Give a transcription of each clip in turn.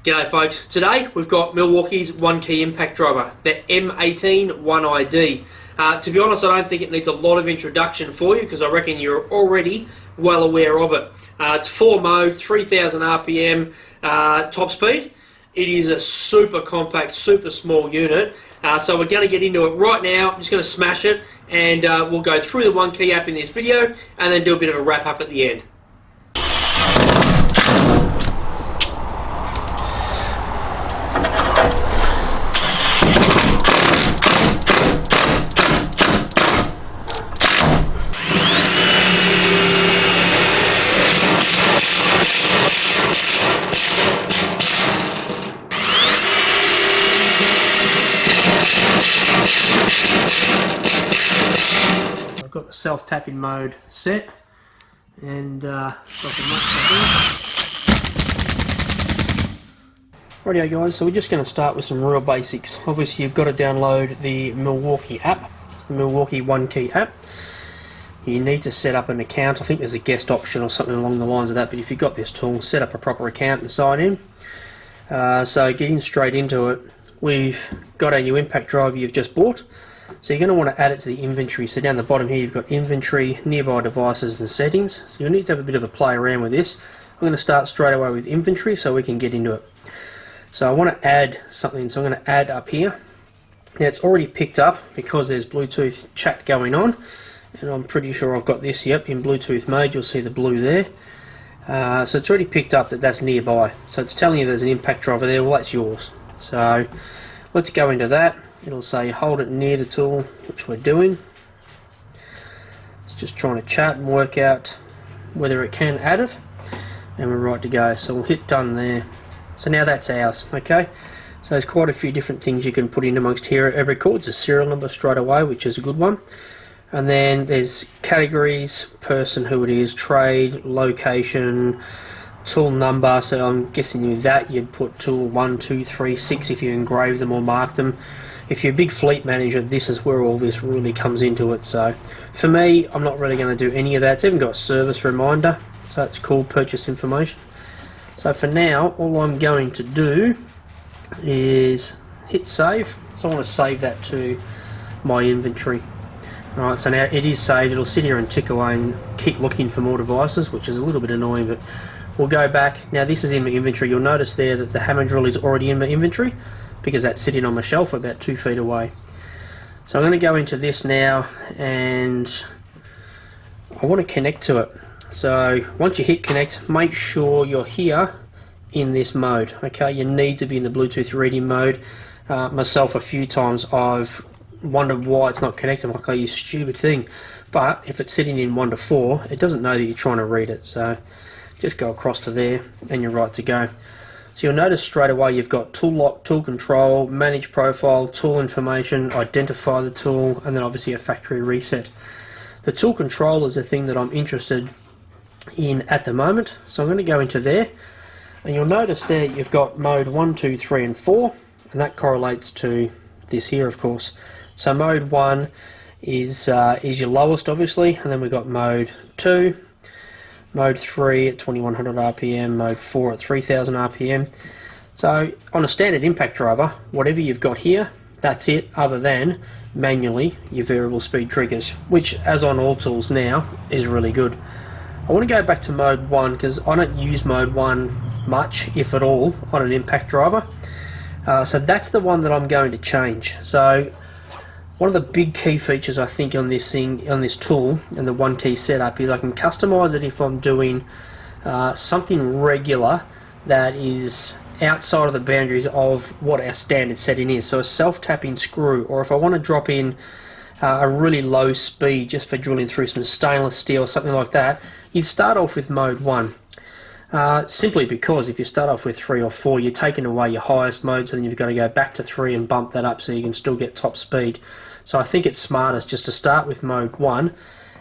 G'day folks, today we've got Milwaukee's one key impact driver, the M18 ONEID. To be honest, I don't think it needs a lot of introduction for you because I reckon you're already well aware of it. It's 4 mode, 3000 RPM top speed. It is a super compact, super small unit. So we're going to get into it right now. I'm just going to smash it and we'll go through the one key app in this video and then do a bit of a wrap up at the end. I've got the self-tapping mode set and Rightio guys, so we're just going to start with some real basics. Obviously you've got to download the Milwaukee app, the Milwaukee one key app. You need to set up an account. I think there's a guest option or something along the lines of that, but if you've got this tool, set up a proper account and sign in. So getting straight into it, we've got a new impact driver you've just bought. So you're going to want to add it to the inventory. So down the bottom here you've got inventory, nearby devices and settings. So you'll need to have a bit of a play around with this. I'm going to start straight away with inventory so we can get into it. So I want to add something, so I'm going to add up here. Now it's already picked up because there's Bluetooth chat going on. And I'm pretty sure I've got this, yep, in Bluetooth mode. You'll see the blue there. So it's already picked up that that's nearby. So it's telling you there's an impact driver there. Well, that's yours. So let's go into that. It'll say hold it near the tool, which we're doing. It's just trying to chat and work out whether it can add it, and we're right to go. So we'll hit done there. So now that's ours, okay? So there's quite a few different things you can put in amongst here. It records a serial number straight away, which is a good one. And then there's categories, person, who it is, trade, location, tool number. So I'm guessing with that you'd put tool 1, 2, 3, 6 if you engrave them or mark them. If you're a big fleet manager, this is where all this really comes into it. So for me, I'm not really going to do any of that. It's even got a service reminder, so that's cool, purchase information. So for now, all I'm going to do is hit save. So I want to save that to my inventory. Alright, so now it is saved. It'll sit here and tick away and keep looking for more devices, which is a little bit annoying, but we'll go back. Now this is in my inventory. You'll notice there that the hammer drill is already in my inventory, because that's sitting on my shelf about 2 feet away. So I'm going to go into this now and I want to connect to it. So once you hit connect, make sure you're here in this mode. Okay, you need to be in the Bluetooth reading mode. Myself a few times I've wondered why it's not connected. I'm like, oh, you stupid thing. But if it's sitting in 1 to 4, it doesn't know that you're trying to read it. So just go across to there and you're right to go. So you'll notice straight away you've got tool lock, tool control, manage profile, tool information, identify the tool, and then obviously a factory reset. The tool control is the thing that I'm interested in at the moment. So I'm going to go into there, and you'll notice there you've got mode 1, 2, 3 and 4, and that correlates to this here of course. So mode 1 is your lowest obviously, and then we've got mode 2, mode 3 at 2100 RPM, mode 4 at 3000 RPM. So on a standard impact driver, whatever you've got here, that's it, other than manually your variable speed triggers, which as on all tools now is really good. I want to go back to mode 1 because I don't use mode 1 much, if at all, on an impact driver. So that's the one that I'm going to change. So one of the big key features I think on this thing, on this tool and the one key setup, is I can customize it if I'm doing something regular that is outside of the boundaries of what our standard setting is. So a self-tapping screw, or if I want to drop in a really low speed just for drilling through some stainless steel or something like that, you'd start off with mode 1. Simply because if you start off with 3 or 4, you're taking away your highest modes, and then you've got to go back to 3 and bump that up so you can still get top speed. So I think it's smartest just to start with mode 1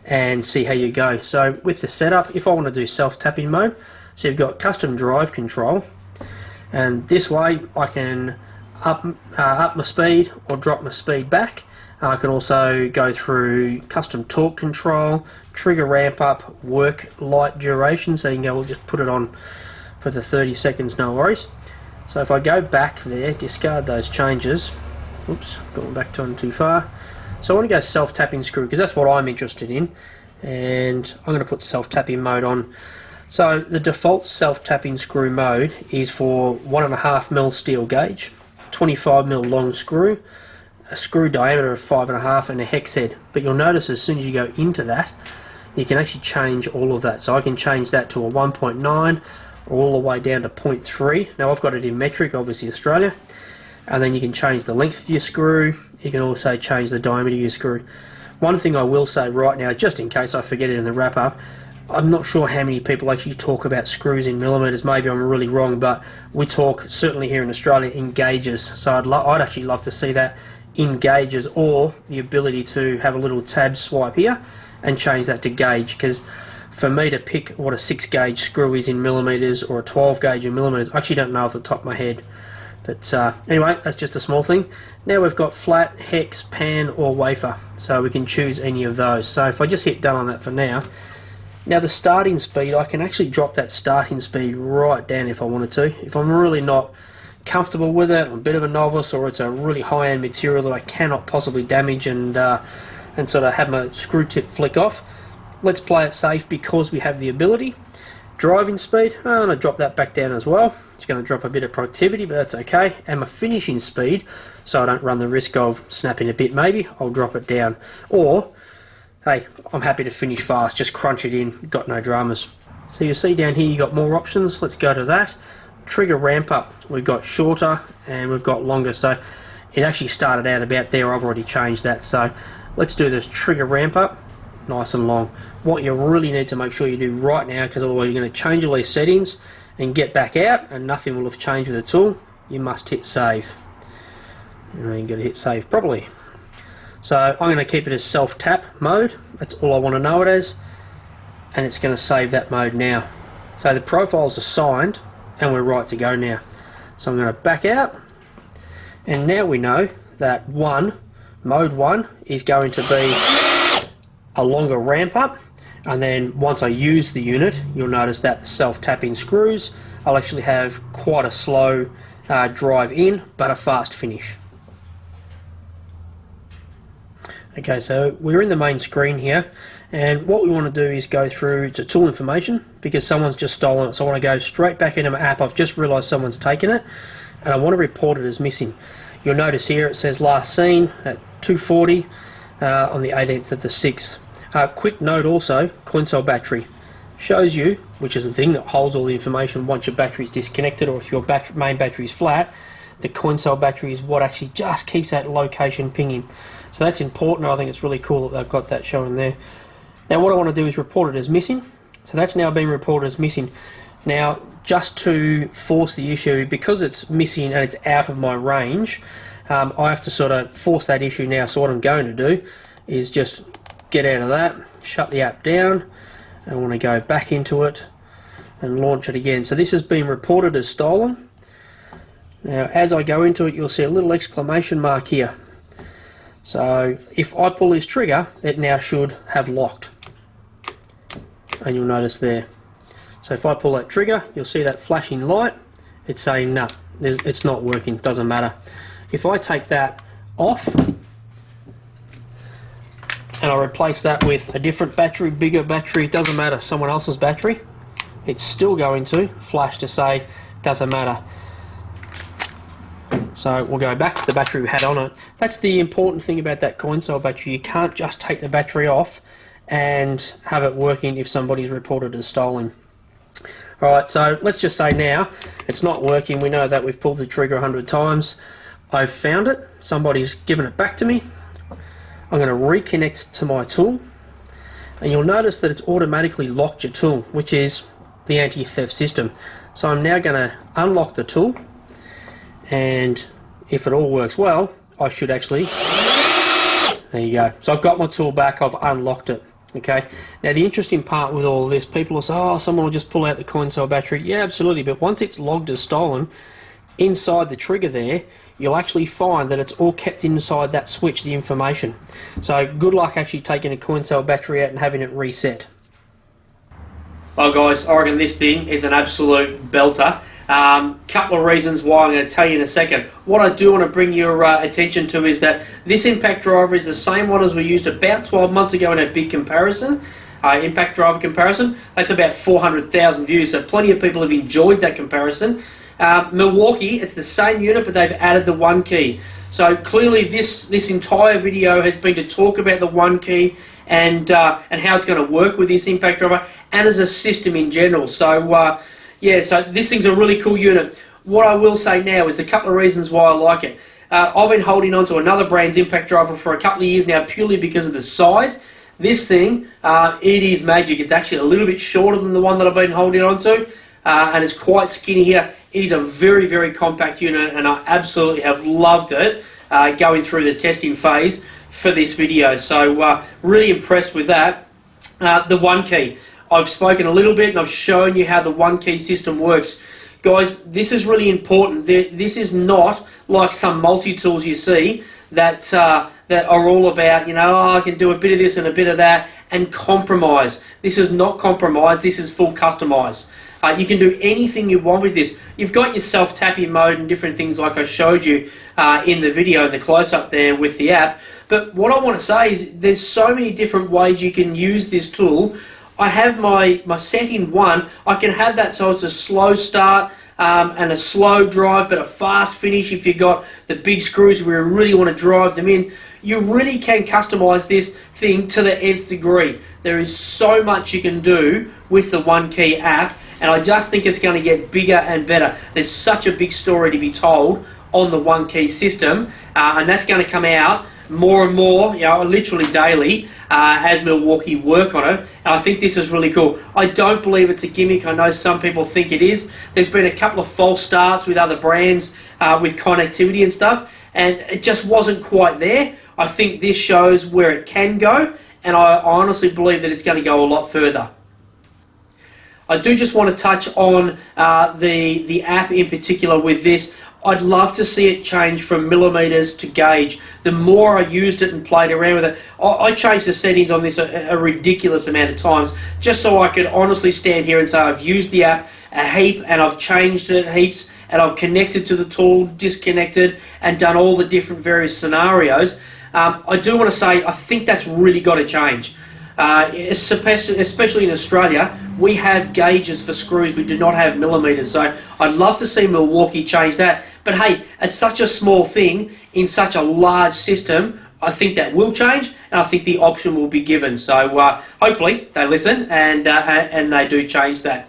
and see how you go. So with the setup, if I want to do self-tapping mode, so you've got custom drive control, and this way I can up my speed or drop my speed back. I can also go through custom torque control, trigger ramp up, work light duration, so you can go, we'll just put it on for the 30 seconds, no worries. So if I go back there, discard those changes. Oops, going back to them too far. So I want to go self-tapping screw because that's what I'm interested in, and I'm going to put self-tapping mode on. So the default self-tapping screw mode is for 1.5mm steel gauge, 25mm long screw, a screw diameter of 5.5 and a hex head. But you'll notice as soon as you go into that, you can actually change all of that. So I can change that to a 1.9 all the way down to 0.3. Now I've got it in metric, obviously Australia. And then you can change the length of your screw. You can also change the diameter of your screw. One thing I will say right now, just in case I forget it in the wrap up, I'm not sure how many people actually talk about screws in millimetres. Maybe I'm really wrong, but we talk, certainly here in Australia, in gauges. So I'd actually love to see that in gauges, or the ability to have a little tab swipe here and change that to gauge, because for me to pick what a 6 gauge screw is in millimetres or a 12 gauge in millimetres, I actually don't know off the top of my head. But anyway, that's just a small thing. Now we've got flat, hex, pan or wafer, so we can choose any of those. So if I just hit done on that for now, now the starting speed, I can actually drop that starting speed right down if I wanted to. If I'm really not comfortable with it, I'm a bit of a novice, or it's a really high-end material that I cannot possibly damage and sort of have my screw tip flick off, let's play it safe because we have the ability. Driving speed, I'm going to drop that back down as well. It's going to drop a bit of productivity, but that's okay. And my finishing speed, so I don't run the risk of snapping a bit maybe, I'll drop it down. Or, hey, I'm happy to finish fast, just crunch it in, got no dramas. So you see down here you got more options. Let's go to that. Trigger ramp up, we've got shorter and we've got longer. So it actually started out about there, I've already changed that. So let's do this trigger ramp up, nice and long. What you really need to make sure you do right now, because otherwise you're going to change all these settings and get back out and nothing will have changed with the tool, you must hit save. And then you've got to hit save properly. So I'm going to keep it as self-tap mode, that's all I want to know it as, and it's going to save that mode now. So the profile's assigned and we're right to go now. So I'm going to back out, and now we know that mode 1 is going to be a longer ramp up, and then once I use the unit, you'll notice that the self-tapping screws, I'll actually have quite a slow drive in, but a fast finish. Okay, so we're in the main screen here, and what we want to do is go through to tool information, because someone's just stolen it. So I want to go straight back into my app. I've just realised someone's taken it, and I want to report it as missing. You'll notice here it says last seen at 2:40 on the 18th of the 6th. Quick note also, coin cell battery shows you, which is the thing that holds all the information once your battery is disconnected, or if your main battery is flat, the coin cell battery is what actually just keeps that location pinging. So that's important. I think it's really cool that they've got that shown there. Now what I want to do is report it as missing. So that's now been reported as missing. Now just to force the issue, because it's missing and it's out of my range, I have to sort of force that issue now. So what I'm going to do is just get out of that, shut the app down, and I want to go back into it and launch it again. So this has been reported as stolen. Now as I go into it, you'll see a little exclamation mark here. So if I pull this trigger, it now should have locked, and you'll notice there. So if I pull that trigger, you'll see that flashing light. It's saying no, it's not working, doesn't matter. If I take that off and I replace that with a different battery, bigger battery, it doesn't matter, someone else's battery, it's still going to flash to say doesn't matter. So we'll go back to the battery we had on it. That's the important thing about that coin cell battery. You can't just take the battery off and have it working if somebody's reported as stolen. Alright, so let's just say now it's not working. We know that we've pulled the trigger 100 times. I've found it. Somebody's given it back to me. I'm going to reconnect to my tool, and you'll notice that it's automatically locked your tool, which is the anti-theft system. So I'm now going to unlock the tool, and if it all works well, I should actually, there you go. So I've got my tool back, I've unlocked it. Okay, now the interesting part with all of this, people will say, oh, someone will just pull out the coin cell battery. Yeah, absolutely, but once it's logged as stolen, inside the trigger there, you'll actually find that it's all kept inside that switch, the information. So good luck actually taking a coin cell battery out and having it reset. Well guys, I reckon this thing is an absolute belter. Couple of reasons why I'm going to tell you in a second. What I do want to bring your attention to is that this impact driver is the same one as we used about 12 months ago in a big comparison. Impact driver comparison. That's about 400,000 views, so plenty of people have enjoyed that comparison. Milwaukee, it's the same unit, but they've added the one key. So clearly this entire video has been to talk about the one key and how it's going to work with this impact driver and as a system in general. So yeah, so this thing's a really cool unit. What I will say now is a couple of reasons why I like it. I've been holding on to another brand's impact driver for a couple of years now purely because of the size. This thing, it is magic. It's actually a little bit shorter than the one that I've been holding on to, and it's quite skinny here. It is a very, very compact unit, and I absolutely have loved it going through the testing phase for this video. So really impressed with that. The one key. I've spoken a little bit and I've shown you how the one key system works. Guys, this is really important. This is not like some multi-tools you see that are all about, you know, oh, I can do a bit of this and a bit of that and compromise. This is not compromise, this is full customize. You can do anything you want with this. You've got your self-tapping mode and different things like I showed you in the video, in the close-up there with the app. But what I want to say is there's so many different ways you can use this tool. I have my setting 1. I can have that so it's a slow start and a slow drive, but a fast finish if you've got the big screws where you really want to drive them in. You really can customize this thing to the nth degree. There is so much you can do with the One Key app, and I just think it's going to get bigger and better. There's such a big story to be told on the One Key system, and that's going to come out more and more, you know, literally daily as Milwaukee work on it. And I think this is really cool. I don't believe it's a gimmick. I know some people think it is. There's been a couple of false starts with other brands with connectivity and stuff, and it just wasn't quite there. I think this shows where it can go, and I honestly believe that it's going to go a lot further. I do just want to touch on the app in particular with this. I'd love to see it change from millimeters to gauge. The more I used it and played around with it, I changed the settings on this a ridiculous amount of times just so I could honestly stand here and say I've used the app a heap and I've changed it heaps and I've connected to the tool, disconnected, and done all the different various scenarios. I do want to say I think that's really got to change. Especially in Australia, we have gauges for screws, we do not have millimeters, so I'd love to see Milwaukee change that. But hey, it's such a small thing in such a large system. I think that will change, and I think the option will be given. So hopefully they listen and they do change that.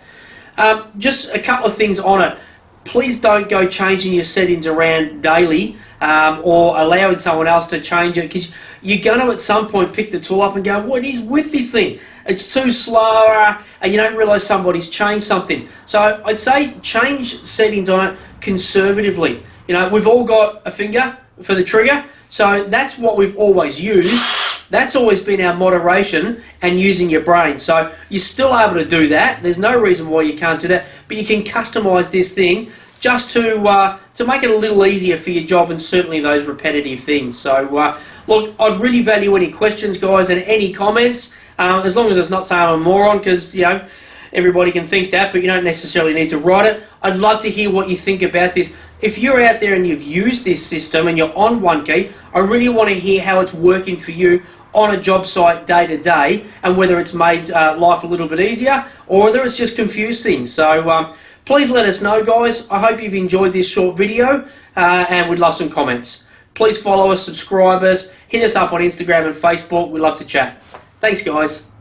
Just a couple of things on it. Please don't go changing your settings around daily or allowing someone else to change it, because you're going to at some point pick the tool up and go, what is with this thing? It's too slow, and you don't realise somebody's changed something. So I'd say change settings on it conservatively. You know, we've all got a finger for the trigger, so that's what we've always used. That's always been our moderation and using your brain. So you're still able to do that. There's no reason why you can't do that, but you can customise this thing just to make it a little easier for your job and certainly those repetitive things. So look, I'd really value any questions, guys, and any comments, as long as it's not saying I'm a moron, because, you know, everybody can think that, but you don't necessarily need to write it. I'd love to hear what you think about this. If you're out there and you've used this system and you're on One Key, I really want to hear how it's working for you on a job site day to day, and whether it's made life a little bit easier or whether it's just confused things. So please let us know, guys. I hope you've enjoyed this short video, and we'd love some comments. Please follow us, subscribe us, hit us up on Instagram and Facebook. We'd love to chat. Thanks, guys.